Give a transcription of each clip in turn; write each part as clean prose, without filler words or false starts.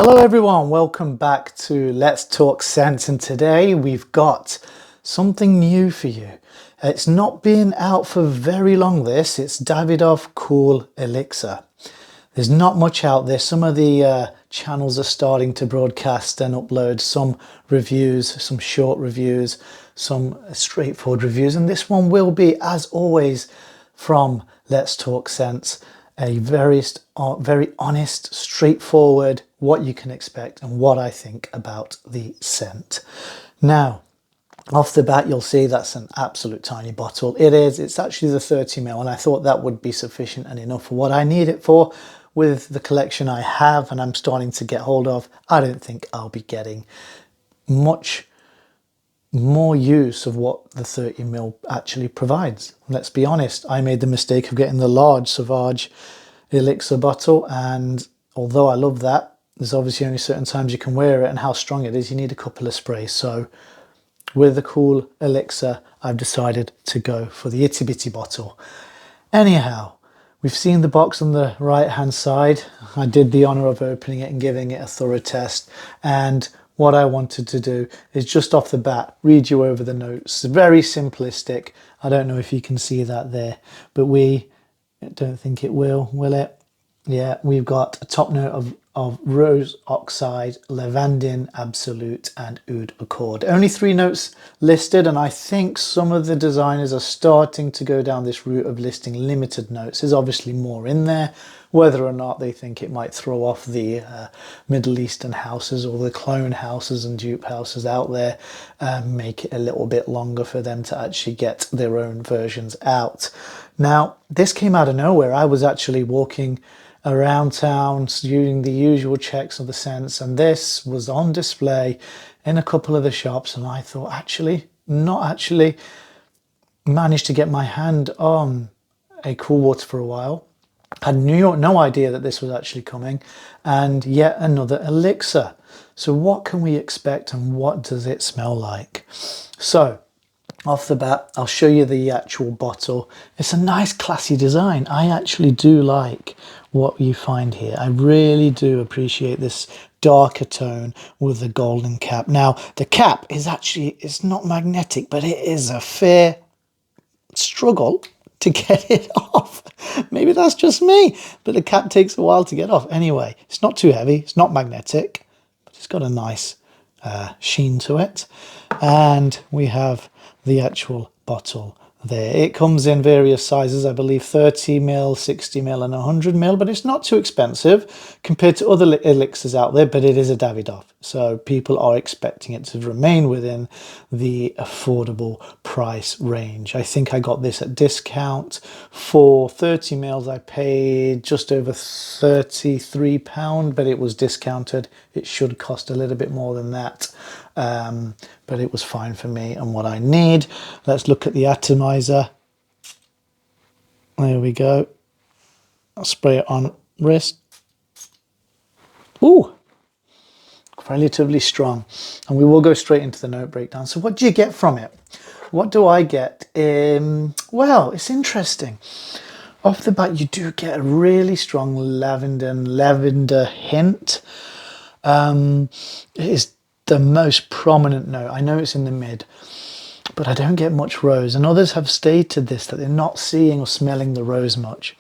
Hello everyone, welcome back to Let's Talk Scents, and today we've got something new for you. It's not been out for very long this, it's Davidoff Cool ELIXIR. There's not much out there. Some of the channels are starting to broadcast and upload some reviews, some short reviews, some straightforward reviews, and this one will be, as always, from Let's Talk Scents. A very honest, straightforward, what you can expect and what I think about the scent. Now, off the bat, you'll see that's an absolute tiny bottle. It's actually the 30ml, and I thought that would be sufficient and enough for what I need it for. With the collection I have and I'm starting to get hold of, I don't think I'll be getting much more use of what the 30ml actually provides. Let's be honest, I made the mistake of getting the large Savage ELIXIR bottle, and although I love that, there's obviously only certain times you can wear it, and how strong it is, you need a couple of sprays. So with the Cool ELIXIR, I've decided to go for the itty bitty bottle. Anyhow, we've seen the box on the right hand side. I did the honor of opening it and giving it a thorough test, and what I wanted to do is just off the bat read you over the notes. Very simplistic. I don't know if you can see that there, but I don't think it will it? Yeah, we've got a top note of rose oxide, lavandin absolute, and oud accord. Only 3 notes listed, and I think some of the designers are starting to go down this route of listing limited notes. There's obviously more in there. Whether or not they think it might throw off the Middle Eastern houses or the clone houses and dupe houses out there, make it a little bit longer for them to actually get their own versions out. Now, this came out of nowhere. I was actually walking around town doing the usual checks of the scents, and this was on display in a couple of the shops, and I thought, managed to get my hand on a Cool Water for a while. Had no idea that this was actually coming, and yet another elixir. So what can we expect, and what does it smell like? So off the bat, I'll show you the actual bottle. It's a nice classy design. I actually do like what you find here. I really do appreciate this darker tone with the golden cap. Now, the cap is actually, it's not magnetic, but it is a fair struggle to get it off. Maybe that's just me, but the cap takes a while to get off. Anyway, it's not too heavy, it's not magnetic, but it's got a nice sheen to it. And we have the actual bottle there. It comes in various sizes, I believe 30ml, 60ml and 100ml, but it's not too expensive compared to other elixirs out there, but it is a Davidoff, so people are expecting it to remain within the affordable price range. I think I got this at discount. For 30ml I paid just over £33, but it was discounted. It should cost a little bit more than that, but it was fine for me and what I need. Let's look at the atomizer. There we go. I'll spray it on wrist. Ooh, relatively strong. And we will go straight into the note breakdown. So what do you get from it? What do I get? Well, it's interesting. Off the bat, you do get a really strong lavender hint. It is the most prominent note. I know it's in the mid, but I don't get much rose, and others have stated this, that they're not seeing or smelling the rose much.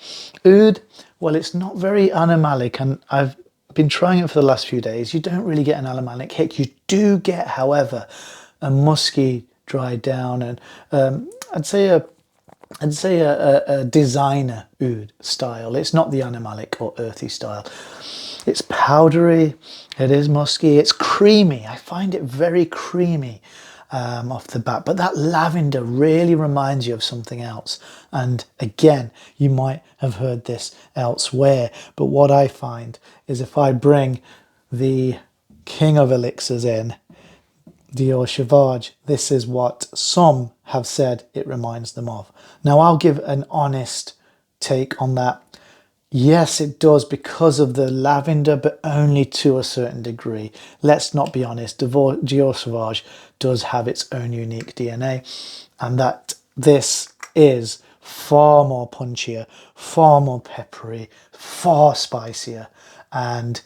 Oud, well, it's not very animalic, and I've been trying it for the last few days. You don't really get an animalic hit. You do get, however, a musky, dried down, and I'd say a designer oud style. It's not the animalic or earthy style. It's powdery, it is musky, it's creamy. I find it very creamy off the bat, but that lavender really reminds you of something else. And again, you might have heard this elsewhere, but what I find is if I bring the king of elixirs in, Dior Savage, this is what some have said it reminds them of. Now, I'll give an honest take on that. Yes, it does, because of the lavender, but only to a certain degree. Let's not be honest, Dior Savage does have its own unique DNA, and that this is far more punchier, far more peppery, far spicier, and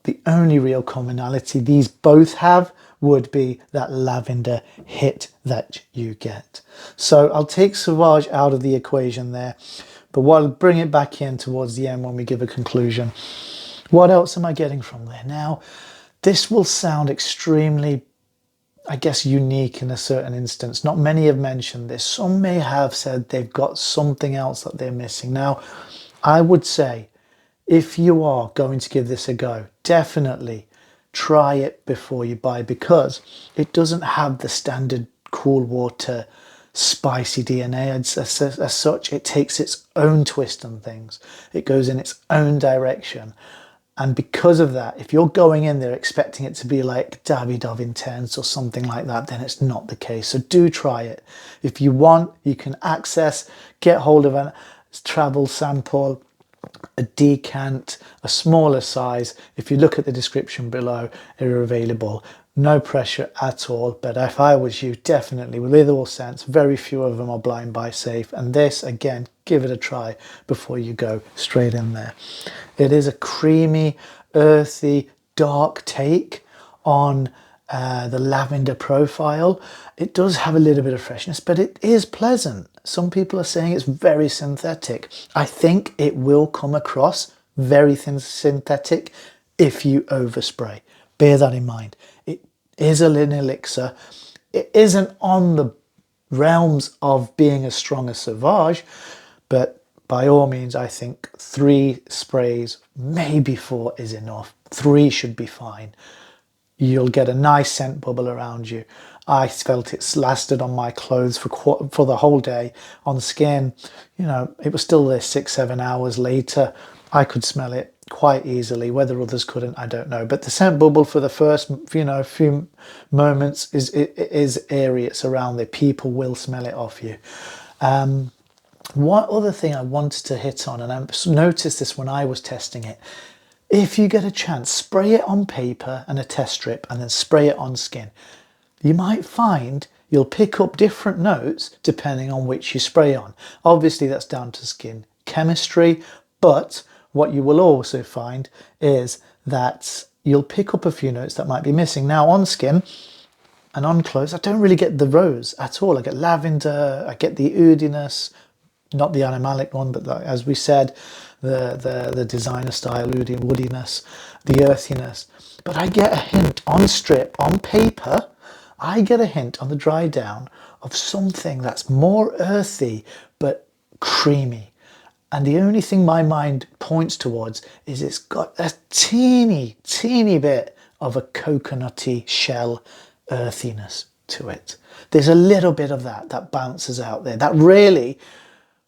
The only real commonality these both have would be that lavender hit that you get. So I'll take Savage out of the equation there, but I'll bring it back in towards the end when we give a conclusion. What else am I getting from there? Now, this will sound extremely, I guess, unique in a certain instance. Not many have mentioned this. Some may have said they've got something else that they're missing. Now, I would say if you are going to give this a go, definitely try it before you buy, because it doesn't have the standard cool water spicy DNA as such. It takes its own twist on things. It goes in its own direction. And because of that, if you're going in there expecting it to be like Davidoff Intense or something like that, then it's not the case. So do try it. If you want, you can get hold of a travel sample, a decant, a smaller size. If you look at the description below, they're available. No pressure at all, but if I was you, definitely with all scents, very few of them are blind buy safe, and this, again, give it a try before you go straight in there. It is a creamy, earthy, dark take on the lavender profile. It does have a little bit of freshness, but it is pleasant. Some people are saying it's very synthetic. I think it will come across very thin synthetic if you overspray. Bear that in mind. It is an elixir. It isn't on the realms of being as strong as Savage, but by all means, I think 3 sprays, maybe 4 is enough. 3 should be fine. You'll get a nice scent bubble around you. I felt it's lasted on my clothes for the whole day. On skin, you know, it was still there 6-7 hours later. I could smell it quite easily. Whether others couldn't, I don't know. But the scent bubble for the first, few moments is airy. It's around there. People will smell it off you. One other thing I wanted to hit on, and I noticed this when I was testing it, if you get a chance, spray it on paper and a test strip and then spray it on skin. You might find you'll pick up different notes depending on which you spray on. Obviously that's down to skin chemistry, but what you will also find is that you'll pick up a few notes that might be missing. Now on skin and on clothes, I don't really get the rose at all. I get lavender, I get the oudiness, not the animalic one, but as we said, the designer style woodiness, the earthiness. But I get a hint on strip, on paper, I get a hint on the dry down of something that's more earthy, but creamy. And the only thing my mind points towards is it's got a teeny bit of a coconutty shell earthiness to it. There's a little bit of that bounces out there. That really,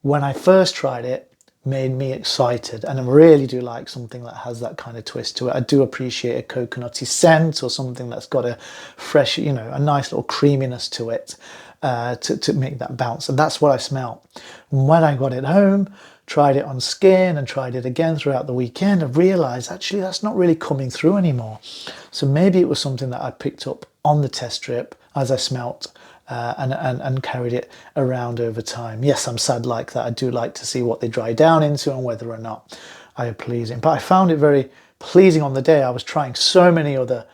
when I first tried it, made me excited, and I really do like something that has that kind of twist to it. I do appreciate a coconutty scent or something that's got a fresh, a nice little creaminess to it to make that bounce, and that's what I smelled. And when I got it home, tried it on skin and tried it again throughout the weekend, I realised actually that's not really coming through anymore. So maybe it was something that I picked up on the test strip as I smelt and carried it around over time. Yes, I'm sad like that. I do like to see what they dry down into and whether or not I are pleasing. But I found it very pleasing on the day. I was trying so many other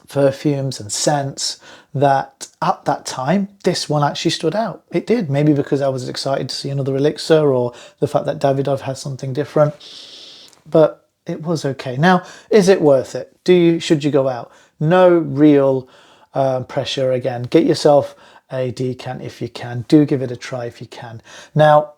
perfumes and scents that at that time, this one actually stood out. It did, maybe because I was excited to see another elixir or the fact that Davidoff has something different, but it was okay. Now, is it worth it? Should you go out? No real pressure. Again, get yourself a decant if you can. Do give it a try if you can. Now,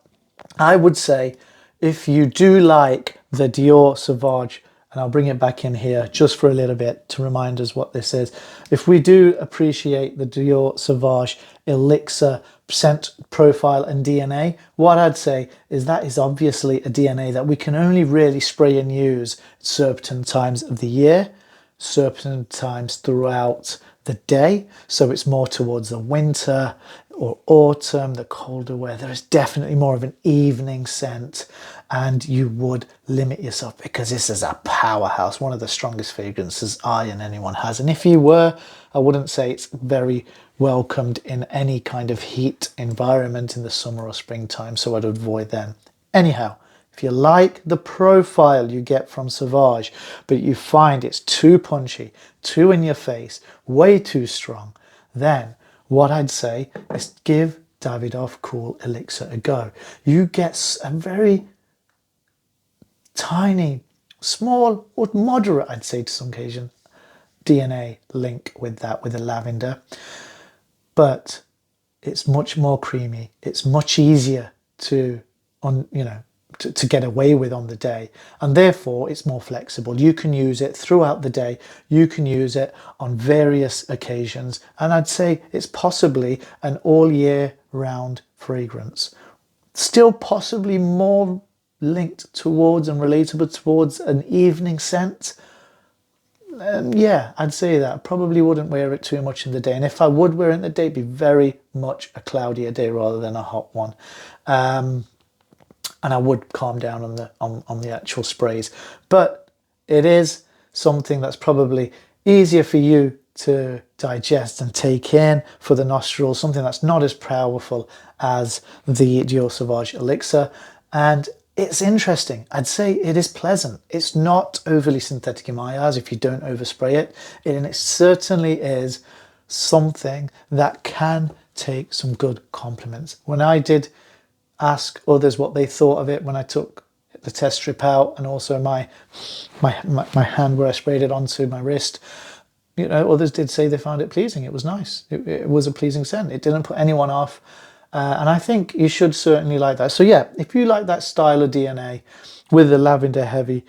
I would say if you do like the Dior Savage, and I'll bring it back in here just for a little bit to remind us what this is. If we do appreciate the Dior Savage elixir scent profile and DNA, what I'd say is that is obviously a DNA that we can only really spray and use certain times of the year, certain times throughout the day. So it's more towards the winter or autumn, the colder weather. It's definitely more of an evening scent, and you would limit yourself because this is a powerhouse, one of the strongest fragrances I and anyone has. And if you were, I wouldn't say it's very welcomed in any kind of heat environment in the summer or springtime, so I'd avoid them. Anyhow, If you like the profile you get from Savage, but you find it's too punchy, too in your face, way too strong, then what I'd say is give Davidoff Cool ELIXIR a go. You get a very tiny, small, or moderate, I'd say to some occasion, DNA link with that, with the lavender. But it's much more creamy. It's much easier to, to get away with on the day, and therefore it's more flexible. You can use it throughout the day. You can use it on various occasions, and I'd say it's possibly an all year round fragrance. Still possibly more linked towards and relatable towards an evening scent. Yeah, I'd say that. Probably wouldn't wear it too much in the day, and if I would wear it in the day, it'd be very much a cloudier day rather than a hot one. And I would calm down on the actual sprays. But it is something that's probably easier for you to digest and take in for the nostrils, something that's not as powerful as the Dior Savage ELIXIR. And it's interesting. I'd say it is pleasant. It's not overly synthetic in my eyes if you don't overspray it. And it certainly is something that can take some good compliments. When I did ask others what they thought of it when I took the test strip out, and also my hand where I sprayed it onto my wrist, others did say they found it pleasing. It was nice. It was a pleasing scent. It didn't put anyone off. And I think you should certainly like that. So yeah, if you like that style of DNA with the lavender heavy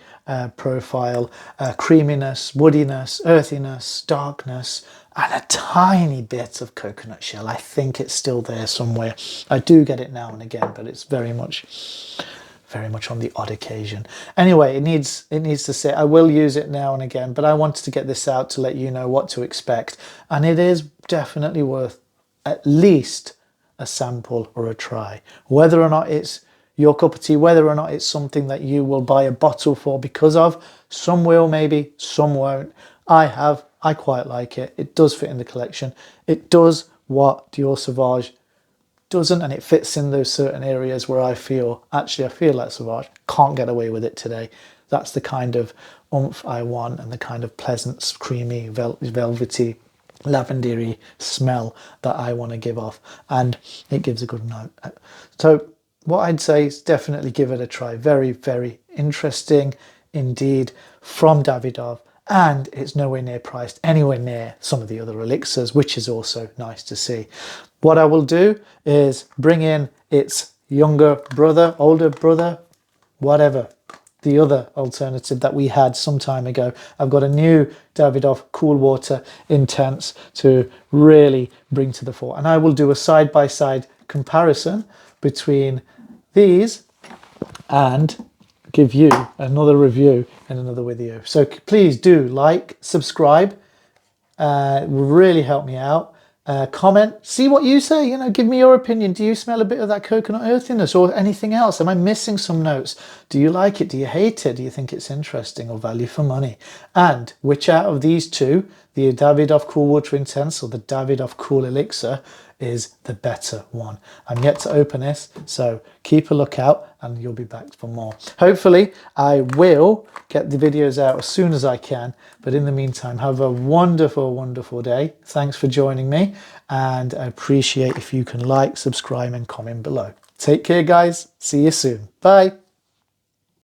profile, creaminess, woodiness, earthiness, darkness, and a tiny bit of coconut shell, I think it's still there somewhere. I do get it now and again, but it's very much on the odd occasion. Anyway, it needs to say, I will use it now and again, but I wanted to get this out to let you know what to expect. And it is definitely worth at least a sample or a try. Whether or not it's your cup of tea, whether or not it's something that you will buy a bottle for because of, some will maybe, some won't. I quite like it. It does fit in the collection. It does what Dior Savage doesn't, and it fits in those certain areas where I feel like Savage can't get away with it today. That's the kind of oomph I want, and the kind of pleasant, creamy, velvety, lavendery smell that I want to give off, and it gives a good note. So what I'd say is definitely give it a try. Very, very interesting indeed from Davidoff, and it's nowhere near priced anywhere near some of the other elixirs, which is also nice to see. What I will do is bring in its younger brother, older brother, whatever, the other alternative that we had some time ago. I've got a new Davidoff Cool Water Intense to really bring to the fore, and I will do a side-by-side comparison between these and give you another review in another video. So please do like, subscribe, it will really help me out. Comment, see what you say, give me your opinion. Do you smell a bit of that coconut earthiness or anything else? Am I missing some notes? Do you like it? Do you hate it? Do you think it's interesting or value for money? And which out of these two, the Davidoff Cool Water Intense or the Davidoff Cool ELIXIR, is the better one? I'm yet to open this, so keep a lookout and you'll be back for more. Hopefully I will get the videos out as soon as I can, but in the meantime, have a wonderful, wonderful day. Thanks for joining me, and I appreciate if you can like, subscribe and comment below. Take care guys, see you soon, bye.